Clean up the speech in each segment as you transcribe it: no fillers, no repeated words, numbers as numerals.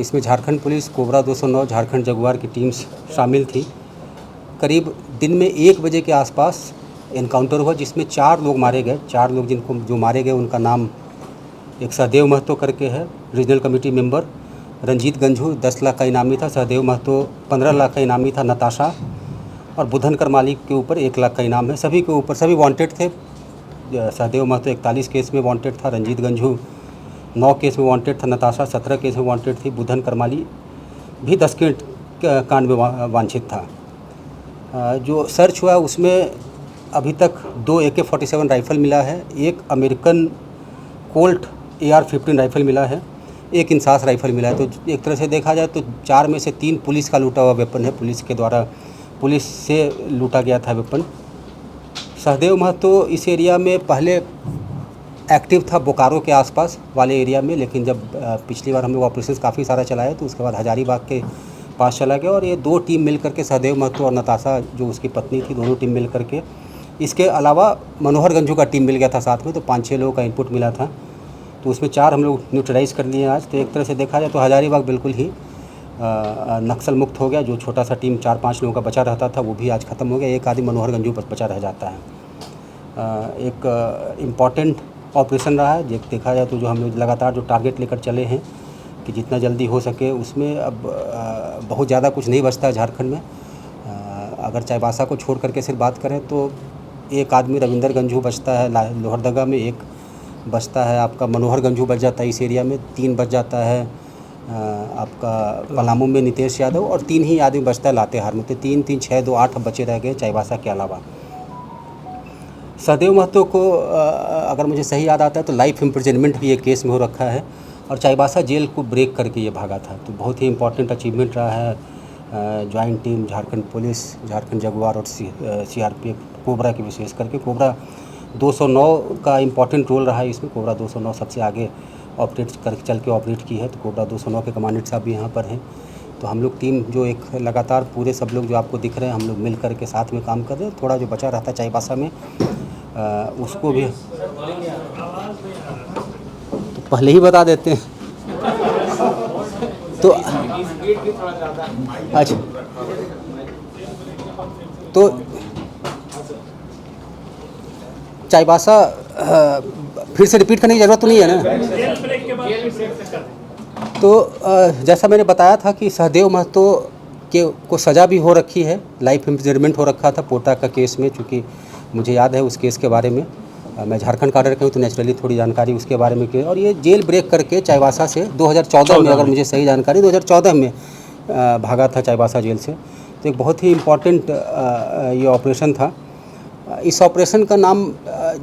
इसमें Jharkhand police, cobra 209, Jharkhand Jaguar की team शामिल थी। करीब दिन में 1 बजे के आसपास एनकाउंटर हुआ जिसमें 4 लोग मारे गए। 4 लोग जो मारे गए उनका नाम एक सहदेव महतो करके है, regional committee member. Ranjit Ganjhu 10 lakh का इनामी था, सहदेव महतो 15 लाख का इनामी था, नताशा और बुधन करमाली के ऊपर 1 लाख का इनाम है। सभी के ऊपर सभी वांटेड थे। सहदेव महतो 41 केस में वांटेड था, रंजीत गंझू 9 केस में वांटेड था, नताशा 17 केस में वांटेड थी, बुधन करमाली भी 10 के कांड में वांछित था। जो सर्च हुआ उसमें अभी तक 2 AK-47 राइफ़ल मिला है, एक अमेरिकन कोल्ट AR-15 राइफ़ल मिला है, एक इंसास राइफ़ल मिला है। तो एक तरह से देखा जाए तो 4 में से 3 पुलिस का लूटा हुआ वेपन है, पुलिस के द्वारा पुलिस से लूटा गया था वेपन। सहदेव महतो इस एरिया में पहले एक्टिव था बोकारो के आसपास वाले एरिया में, लेकिन जब पिछली बार हम लोग ऑपरेशन काफ़ी सारा चलाए तो उसके बाद हजारीबाग के पास चला गया और ये 2 टीम मिल करके सहदेव महतो और नताशा जो उसकी पत्नी थी, दोनों टीम मिल करके, इसके अलावा मनोहर गंझू का टीम मिल गया था साथ में, तो 5-6 लोगों का इनपुट मिला था। तो उसमें 4 हम लोग न्यूट्रलाइज़ कर लिए आज। तो एक तरह से देखा जाए तो हजारीबाग बिल्कुल ही नक्सल मुक्त हो गया। जो छोटा सा टीम 4-5 लोगों का बचा रहता था वो भी आज ख़त्म हो गया। एक आदमी मनोहर गंझू पर बचा रह जाता है। एक इम्पॉर्टेंट ऑपरेशन रहा है। देखा जाए तो जो हम लोग लगातार जो टारगेट लेकर चले हैं कि जितना जल्दी हो सके, उसमें अब बहुत ज़्यादा कुछ नहीं बचता है झारखंड में। अगर चाईबासा को छोड़ करके सिर्फ बात करें तो एक आदमी रविंदर गंझू बचता है लोहरदगा में, एक बचता है आपका मनोहर गंझू बच जाता है इस एरिया में, 3 बच जाता है आपका पलामू में नितेश यादव, और 3 ही आदमी बचता है लातेहार में। तो 3-3, 6, 2, 8 बचे रह गए चाईबासा के अलावा। सहदेव महतो को अगर मुझे सही याद आता है तो लाइफ इम्प्रिजनमेंट भी एक केस में हो रखा है और चाईबासा जेल को ब्रेक करके ये भागा था। तो बहुत ही इम्पोर्टेंट अचीवमेंट रहा है joint team Jharkhand police, Jharkhand Jaguar और CRPF कोबरा की, विशेष करके कोबरा 209 का इम्पोर्टेंट रोल रहा है इसमें। कोबरा 209 सबसे आगे ऑपरेट करके चल के ऑपरेट की है। तो कोबरा 209 के कमांडेंट साहब भी यहाँ पर हैं। तो हम लोग टीम जो एक लगातार पूरे सब लोग जो आपको दिख रहे हैं, हम लोग मिल कर के साथ में काम कर रहे हैं। थोड़ा जो बचा रहता है चाईबासा में उसको भी तो पहले ही बता देते हैं। तो अच्छा, तो चाईबासा फिर से रिपीट करने की ज़रूरत तो नहीं है ना। तो जैसा मैंने बताया था कि सहदेव महतो को सज़ा भी हो रखी है, लाइफ इम्प्रिजनमेंट हो रखा था पोटा का केस में। चूँकि मुझे याद है उस केस के बारे में, मैं झारखंड काडर का हूँ तो नेचुरली थोड़ी जानकारी उसके बारे में की। और ये जेल ब्रेक करके चाईबासा से 2014 में, अगर मुझे सही जानकारी 2014 में भागा था चाईबासा जेल से। तो एक बहुत ही इम्पॉर्टेंट ये ऑपरेशन था। इस ऑपरेशन का नाम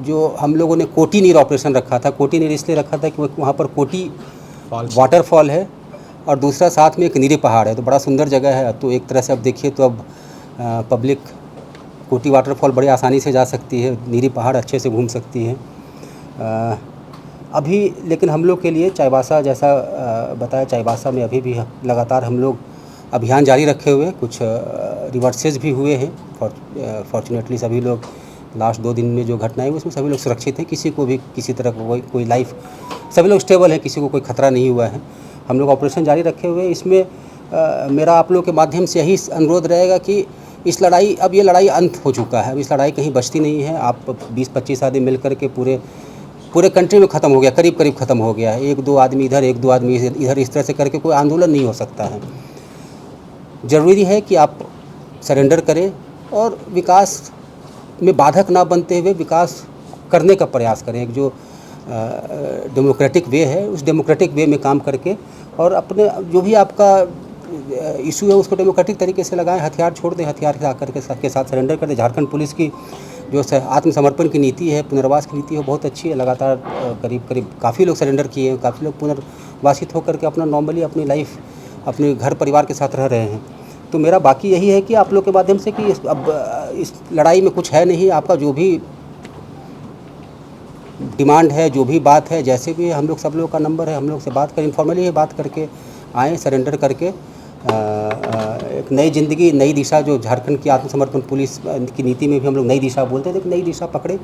जो हम लोगों ने कोटी नीर ऑपरेशन रखा था। कोटी नीर इसलिए रखा था कि वहाँ पर कोटी वाटरफॉल है और दूसरा साथ में एक नीरी पहाड़ है, तो बड़ा सुंदर जगह है। तो एक तरह से अब देखिए तो अब पब्लिक कोटी वाटरफॉल बड़ी आसानी से जा सकती है, नीरी पहाड़ अच्छे से घूम सकती है। अभी लेकिन हम लोग के लिए चाईबासा, जैसा बताया, चाईबासा में अभी भी लगातार हम लोग अभियान जारी रखे हुए हैं। कुछ रिवर्सेस भी हुए हैं। फॉर्चुनेटली सभी लोग लास्ट 2 दिन में जो घटनाएं हुई उसमें सभी लोग सुरक्षित हैं, किसी को भी किसी तरह का कोई लाइफ, सभी लोग स्टेबल हैं, किसी को कोई खतरा नहीं हुआ है। हम लोग ऑपरेशन जारी रखे हुए हैं। इसमें मेरा आप लोग के माध्यम से यही अनुरोध रहेगा कि इस लड़ाई, अब ये लड़ाई अंत हो चुका है, अब इस लड़ाई कहीं बचती नहीं है। आप 20-25 आदमी मिल कर के पूरे कंट्री में ख़त्म हो गया, करीब करीब ख़त्म हो गया है। 1-2 आदमी इधर, 1-2 आदमी इधर, इस तरह से करके कोई आंदोलन नहीं हो सकता है। ज़रूरी है कि आप सरेंडर करें और विकास में बाधक ना बनते हुए विकास करने का प्रयास करें। एक जो डेमोक्रेटिक वे है, उस डेमोक्रेटिक वे में काम करके और अपने जो भी आपका इशू है उसको डेमोक्रेटिक तरीके से लगाएं। हथियार छोड़ दें, हथियार के साथ सरेंडर कर दें। झारखंड पुलिस की जो आत्मसमर्पण की नीति है, पुनर्वास की नीति है, बहुत अच्छी है। लगातार करीब काफ़ी लोग सरेंडर किए हैं, काफ़ी लोग पुनर्वासित होकर के अपना नॉर्मली अपनी लाइफ, अपने घर परिवार के साथ रह रहे हैं। तो मेरा बाकी यही है कि आप लोग के माध्यम से कि इस लड़ाई में कुछ है नहीं। आपका जो भी डिमांड है, जो भी बात है, जैसे भी हम लोग, सब लोग का नंबर है, हम लोग से बात करें, इनफॉर्मली ये बात करके आएँ, सरेंडर करके एक नई ज़िंदगी, नई दिशा, जो झारखंड की आत्मसमर्पण पुलिस की नीति में भी हम लोग नई दिशा बोलते हैं, तो एक नई दिशा पकड़े।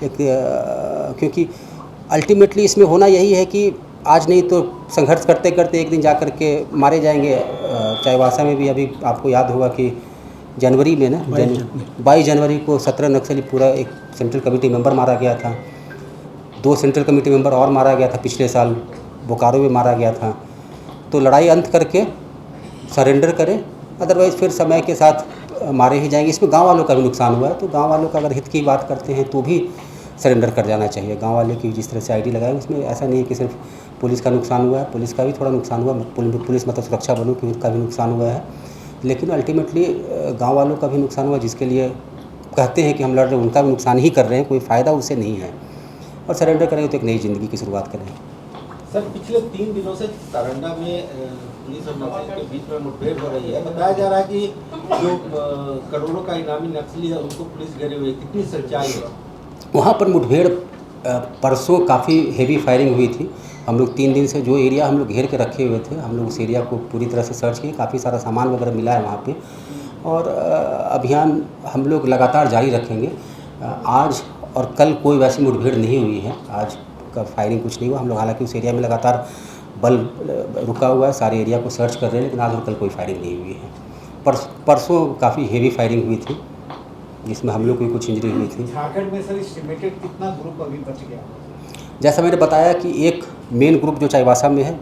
क्योंकि अल्टीमेटली इसमें होना यही है कि आज नहीं तो संघर्ष करते करते एक दिन जा कर के मारे जाएंगे। चाईबासा में भी अभी आपको याद होगा कि जनवरी में ना 22 जनवरी को 17 नक्सली पूरा एक सेंट्रल कमेटी मेंबर मारा गया था। 2 सेंट्रल कमेटी मेंबर और मारा गया था पिछले साल, बोकारो में मारा गया था। तो लड़ाई अंत करके सरेंडर करें, अदरवाइज़ फिर समय के साथ मारे ही जाएंगे। इसमें गांव वालों का भी नुकसान हुआ है, तो गांव वालों का अगर हित की बात करते हैं तो भी सरेंडर कर जाना चाहिए। गांव वाले की जिस तरह से आईडी लगाए उसमें ऐसा नहीं है कि सिर्फ पुलिस का नुकसान हुआ है, पुलिस का भी थोड़ा नुकसान हुआ, पुलिस मतलब सुरक्षा बलों की का भी नुकसान हुआ है, लेकिन अल्टीमेटली गाँव वालों का भी नुकसान हुआ, जिसके लिए कहते हैं कि हम लड़ रहे हैं उनका भी नुकसान ही कर रहे हैं, कोई फ़ायदा उससे नहीं है। और सरेंडर करेंगे तो एक नई ज़िंदगी की शुरुआत करें। सर, पिछले 3 दिनों से सारंडा में पुलिस और नक्सलियों के बीच में मुठभेड़ हो रही है। बताया जा रहा है कि जो करोड़ों का इनामी नक्सली है उनको पुलिस घेरे हुए, कितनी सच्चाई है? वहाँ पर मुठभेड़ परसों काफ़ी हेवी फायरिंग हुई थी। हम लोग 3 दिन से जो एरिया हम लोग घेर के रखे हुए थे, हम लोग उस एरिया को पूरी तरह से सर्च किए, काफ़ी सारा सामान वगैरह मिला है वहाँ पे। और अभियान हम लोग लगातार जारी रखेंगे। आज और कल कोई वैसी मुठभेड़ नहीं हुई है, आज का फायरिंग कुछ नहीं हुआ। हम लोग हालांकि उस एरिया में लगातार बल रुका हुआ है, सारे एरिया को सर्च कर रहे हैं, लेकिन आज और कल कोई फायरिंग नहीं हुई है। परसों काफ़ी हेवी फायरिंग हुई थी जिसमें हम लोग को कुछ इंजरी हुई थी। झारखंड में सर एस्टिमेटेड कितना ग्रुप अभी बच गया? जैसा मैंने बताया कि एक मेन ग्रुप जो चाईबासा में है,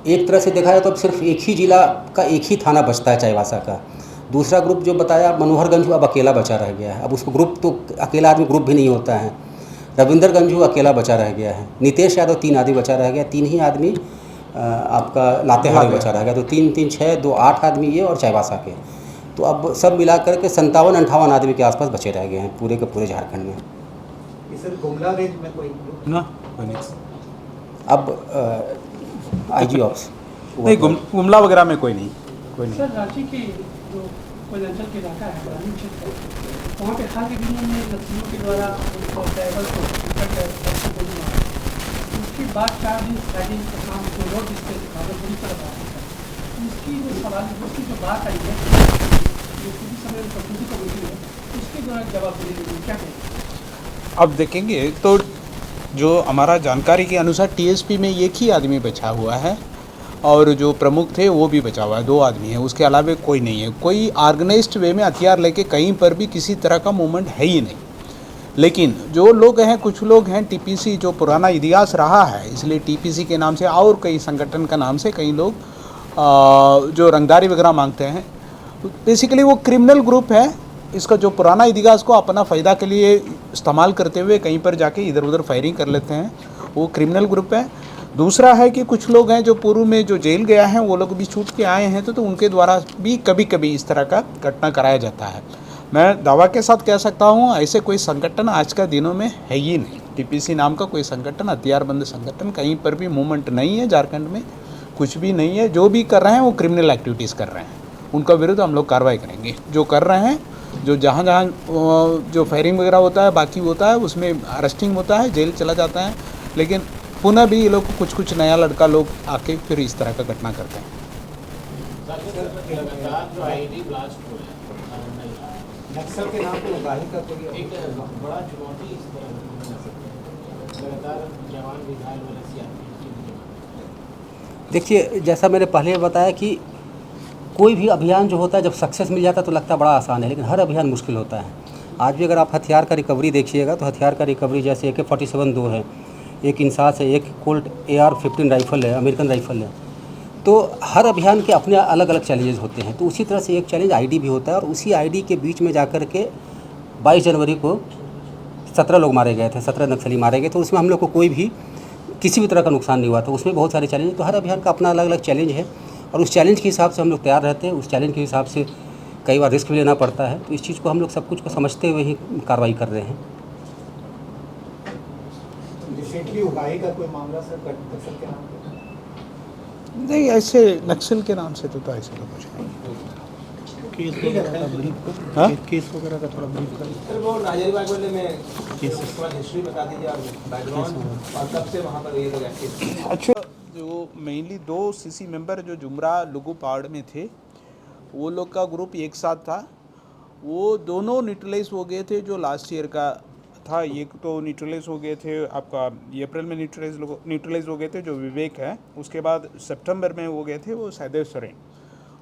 एक तरह से देखा जाए तो अब सिर्फ एक ही ज़िला का एक ही थाना बचता है चाईबासा का। दूसरा ग्रुप जो बताया मनोहरगंज अब अकेला बचा रह गया है। अब उसको ग्रुप तो अकेला आदमी ग्रुप भी नहीं होता है। रविंदरगंज अकेला बचा रह गया है। नितेश यादव 3 आदमी बचा रह गया, 3 ही आदमी आपका लातेहार बचा रह गया। तो 3 3 6 2 8 आदमी ये और चाईबासा के, तो अब सब मिला करके 57-58 आदमी के आसपास बचे रह गए हैं पूरे के पूरे झारखंड में। सर गुमला रेंज में कोई ना अब आईजी ऑप्स नहीं, गुमला वगैरह में कोई नहीं। सर, रांची की जो पूर्वांचल के इलाका है, ग्रामीण क्षेत्र, वहाँ पे हाल के दिनों में नक्सलियों के द्वारा ड्राइवर को गोली मारा, उसके बाद 4 दिन फायरिंग का काम जो रोड डिस्टेंस भागलपुर तरफ आ रहा है, उसकी जो सवाल उसकी जो बात आई है, जो पूरी समय प्रस्तुति कमेटी है, उसके द्वारा जवाब देने क्या कहें? अब देखेंगे तो जो हमारा जानकारी के अनुसार टीएसपी में एक ही आदमी बचा हुआ है और जो प्रमुख थे वो भी बचा हुआ है, 2 आदमी हैं, उसके अलावा कोई नहीं है। कोई ऑर्गेनाइज्ड वे में हथियार लेके कहीं पर भी किसी तरह का मूवमेंट है ही नहीं। लेकिन जो लोग हैं, कुछ लोग हैं टीपीसी, जो पुराना इतिहास रहा है, इसलिए टीपीसी के नाम से और कई संगठन का नाम से कई लोग जो रंगदारी वगैरह मांगते हैं, बेसिकली वो क्रिमिनल ग्रुप है। इसका जो पुराना इतिहास को अपना फ़ायदा के लिए इस्तेमाल करते हुए कहीं पर जाके इधर उधर फायरिंग कर लेते हैं, वो क्रिमिनल ग्रुप है। दूसरा है कि कुछ लोग हैं जो पूर्व में जो जेल गया है, वो लोग भी छूट के आए हैं, तो उनके द्वारा भी कभी कभी इस तरह का घटना कराया जाता है। मैं दावा के साथ कह सकता हूँ ऐसे कोई संगठन आज का दिनों में है ही नहीं। टीपीसी नाम का कोई संगठन, हथियारबंद संगठन कहीं पर भी मूवमेंट नहीं है झारखंड में, कुछ भी नहीं है। जो भी कर रहे हैं वो क्रिमिनल एक्टिविटीज़ कर रहे हैं, उनका विरुद्ध हम लोग कार्रवाई करेंगे। जो कर रहे हैं, जो जहाँ जहाँ जो फायरिंग वगैरह होता है, बाकी होता है, उसमें अरेस्टिंग होता है, जेल चला जाता है, लेकिन पुनः भी ये लोग कुछ नया लड़का लोग आके फिर इस तरह का घटना करते हैं। नक्सल के नाम पे उगाही का कोई एक बड़ा चुनौती इस तरह लगातार जवान भी घायल हो रहे हैं। देखिए, जैसा मैंने पहले बताया कि कोई भी अभियान जो होता है जब सक्सेस मिल जाता है तो लगता है बड़ा आसान है, लेकिन हर अभियान मुश्किल होता है। आज भी अगर आप हथियार का रिकवरी देखिएगा तो हथियार का रिकवरी जैसे AK-47 2 है, एक इंसास है, एक कोल्ट AR-15 राइफ़ल है, अमेरिकन राइफ़ल है। तो हर अभियान के अपने अलग अलग चैलेंजेस होते हैं। तो उसी तरह से एक चैलेंज आईडी भी होता है, और उसी आईडी के बीच में जाकर के 22 जनवरी को 17 लोग मारे गए थे, 17 नक्सली मारे गए थे। उसमें हम लोग को कोई भी किसी भी तरह का नुकसान नहीं हुआ था। उसमें बहुत सारे चैलेंज, तो हर अभियान का अपना अलग अलग चैलेंज है, और उस चैलेंज के हिसाब से हम लोग तैयार रहते हैं। उस चैलेंज के हिसाब से कई बार रिस्क भी लेना पड़ता है। तो इस चीज़ को हम लोग सब कुछ को समझते हुए ही कार्रवाई कर रहे हैं। रिसेंटली उगाही का कोई मामला सर नक्सल के नाम पे? नहीं, ऐसे नक्सल के नाम से तो ऐसे लोग कुछ नहीं। केस वगैरह का थोड़ा ब्रीफ करें। सर, वो हजारीबाग वाले में थोड़ा हिस्ट्री बता दीजिए और बैकग्राउंड, और कब से वहाँ पर ये लोग एक्टिव। अच्छा, जो मेनली 2 सीसी मेंबर जो जुमरा लुगु पहाड़ में थे, वो लोग का ग्रुप एक साथ था। वो दोनों न्यूट्रलाइज हो गए थे जो लास्ट ईयर का था, एक तो न्यूट्रलाइज हो गए थे आपका ये अप्रैल में न्यूट्रलाइज हो गए थे जो विवेक है, उसके बाद सितंबर में हो गए थे वो सहदेव सोरेन।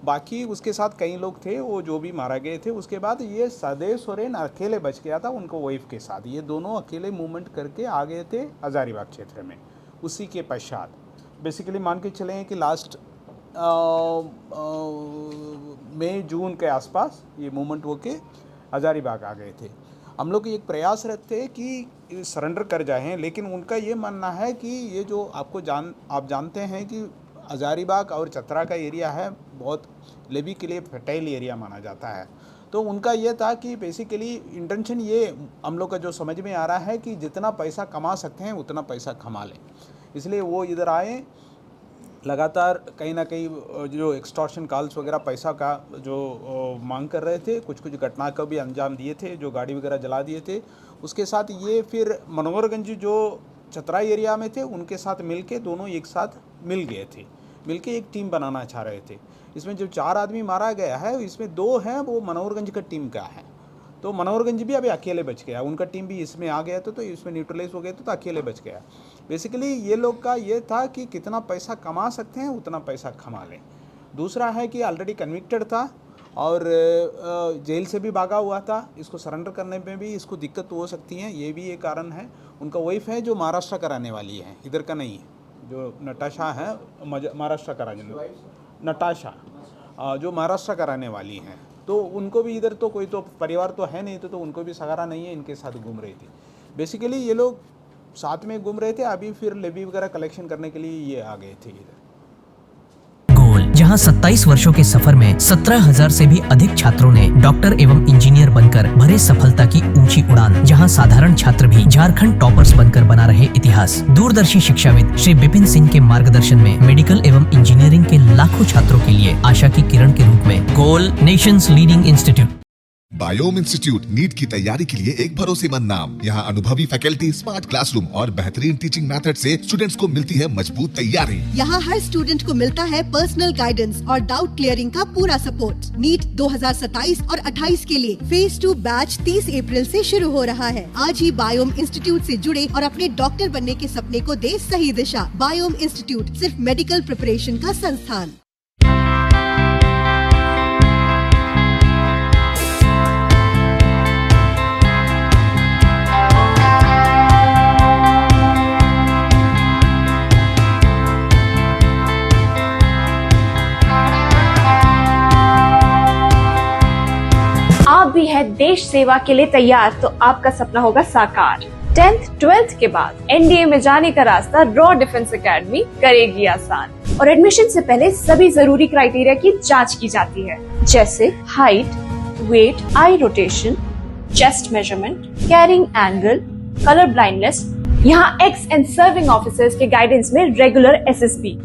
बाकी उसके साथ कई लोग थे वो जो भी मारा गए थे। उसके बाद ये सहदेव सोरेन अकेले बच गया था उनको वाइफ के साथ, ये दोनों अकेले मूवमेंट करके आ गए थे हजारीबाग क्षेत्र में। उसी के पश्चात बेसिकली मान के चले कि लास्ट मई जून के आसपास ये मूवमेंट होके हजारीबाग आ गए थे। हम लोग एक प्रयास रखते हैं कि सरेंडर कर जाएं, लेकिन उनका ये मानना है कि ये जो आप जानते हैं कि हजारीबाग और चतरा का एरिया है बहुत लेवी के लिए फर्टाइल एरिया माना जाता है। तो उनका ये था कि बेसिकली इंटेंशन ये हम लोग का जो समझ में आ रहा है कि जितना पैसा कमा सकते हैं उतना पैसा कमा लें, इसलिए वो इधर आए। लगातार कहीं ना कहीं जो एक्सटॉर्शन कॉल्स वगैरह पैसा का जो मांग कर रहे थे, कुछ घटना को भी अंजाम दिए थे, जो गाड़ी वगैरह जला दिए थे। उसके साथ ये फिर मनोहरगंज जो चतरा एरिया में थे उनके साथ मिलके दोनों एक साथ मिल गए थे, मिलके एक टीम बनाना चाह रहे थे। इसमें जो 4 आदमी मारा गया है इसमें 2 हैं वो मनोहरगंज का टीम का है, तो मनोहरगंज भी अभी अकेले बच गया, उनका टीम भी इसमें आ गया था तो इसमें न्यूट्रलाइज हो गए थे तो अकेले बच गया। बेसिकली ये लोग का ये था कि कितना पैसा कमा सकते हैं उतना पैसा कमा लें। दूसरा है कि ऑलरेडी कन्विक्टेड था और जेल से भी भागा हुआ था, इसको सरेंडर करने में भी इसको दिक्कत हो सकती है, ये भी एक कारण है। उनका वाइफ है जो महाराष्ट्र का रहने वाली है, इधर का नहीं है, जो नटाशा है महाराष्ट्र का रहने, नटाशा जो महाराष्ट्र का रहने वाली हैं, तो उनको भी इधर तो कोई तो परिवार तो है नहीं, तो उनको भी सहारा नहीं है, इनके साथ घूम रही थी। बेसिकली ये लोग साथ में घूम रहे थे, अभी फिर लेवी वगैरह कलेक्शन करने के लिए ये आ गए थे इधर। गोल, जहां 27 वर्षों के सफर में 17,000 से भी अधिक छात्रों ने डॉक्टर एवं इंजीनियर बनकर भरे सफलता की ऊंची उड़ान, जहां साधारण छात्र भी झारखंड टॉपर्स बनकर बना रहे इतिहास। दूरदर्शी शिक्षाविद श्री विपिन सिंह के मार्गदर्शन में मेडिकल एवं इंजीनियरिंग के लाखों छात्रों के लिए आशा की किरण के रूप में गोल, nation's leading institute. Biome institute NEET की तैयारी के लिए एक भरोसेमंद नाम। यहाँ अनुभवी फैकल्टी, स्मार्ट क्लासरूम और बेहतरीन टीचिंग मेथड से स्टूडेंट्स को मिलती है मजबूत तैयारी। यहाँ हर स्टूडेंट को मिलता है पर्सनल गाइडेंस और डाउट क्लियरिंग का पूरा सपोर्ट। नीट 2027 और 28 के लिए फेज 2 बैच 30 अप्रैल से शुरू हो रहा है। आज ही बायोम इंस्टीट्यूट से जुड़े और अपने डॉक्टर बनने के सपने को दे सही दिशा। बायोम इंस्टीट्यूट सिर्फ मेडिकल प्रिपरेशन का संस्थान। आप भी है देश सेवा के लिए तैयार तो आपका सपना होगा साकार। 10th 12th के बाद एनडीए में जाने का रास्ता रॉ डिफेंस एकेडमी करेगी आसान। और एडमिशन से पहले सभी जरूरी क्राइटेरिया की जांच की जाती है, जैसे height, weight, eye rotation, chest measurement, carrying angle, colour blindness. यहाँ एक्स एंड सर्विंग ऑफिसर्स के गाइडेंस में रेगुलर एसएसबी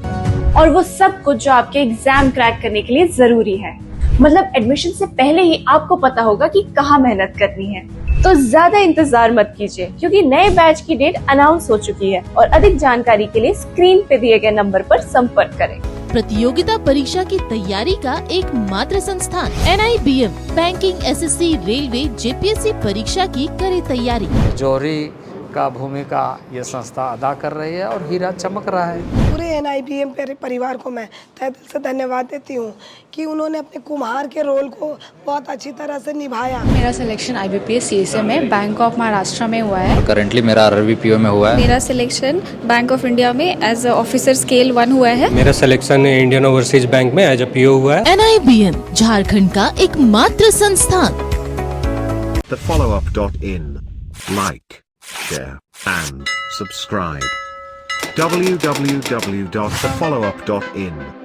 और वो सब कुछ जो आपके एग्जाम क्रैक करने के लिए जरूरी है। मतलब एडमिशन से पहले ही आपको पता होगा कि कहाँ मेहनत करनी है। तो ज्यादा इंतजार मत कीजिए, क्योंकि नए बैच की डेट अनाउंस हो चुकी है और अधिक जानकारी के लिए स्क्रीन पे दिए गए नंबर पर संपर्क करें। प्रतियोगिता परीक्षा की तैयारी का एकमात्र संस्थान NIBM banking, SSC, railway, JPSC परीक्षा की करे तैयारी। जौहरी का भूमिका ये संस्था अदा कर रही है और हीरा चमक रहा है। पूरे NIBM परिवार को मैं तहे दिल से धन्यवाद देती हूँ कि उन्होंने अपने कुम्हार के रोल को बहुत अच्छी तरह से निभाया। मेरा सिलेक्शन IBPS CSM में बैंक ऑफ महाराष्ट्र में हुआ है। करंटली मेरा RRBPO में हुआ है। मेरा सिलेक्शन बैंक ऑफ इंडिया में एज ऑफिसर स्केल 1 हुआ है। मेरा सिलेक्शन इंडियन ओवरसीज बैंक में एज PO हुआ है। NIBM झारखंड का एकमात्र संस्थान। thefollowup.in like, share and subscribe. www.thefollowup.in